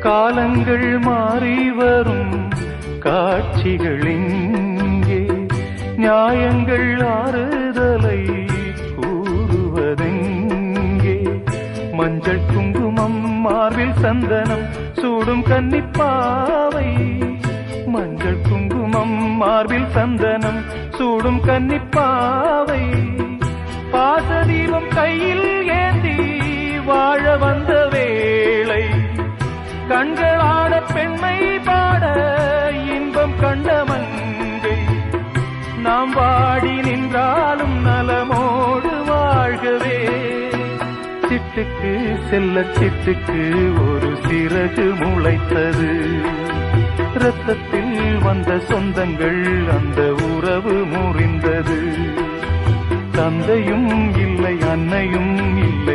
காலங்கள் மாறி வரும் காட்சிகள் இங்கே, நியாயங்கள் ஆறுதலை கூறுவதெங்கே? மஞ்சள் குங்குமம் மார்பில் சந்தனம் சூடும் கன்னிப்பாவை, மஞ்சள் குங்குமம் மார்பில் சந்தனம் சூடும் கன்னிப்பாவை, பாசதீபம் கையில் ஏந்தி வாழ வந்த வேளை, கண்களாட பெண்மை பாட இன்பம் கண்ட மங்கை, நாம் வாடி நின்றாலும் நலமோடு வாழ்கவே. சிட்டுக்கு செல்ல சிட்டுக்கு ஒரு சிறகு முளைத்தது, இரத்தத்தில் வந்த சொந்தங்கள் அந்த உறவு முறிந்தது. தந்தையும் இல்லை அன்னையும் இல்லை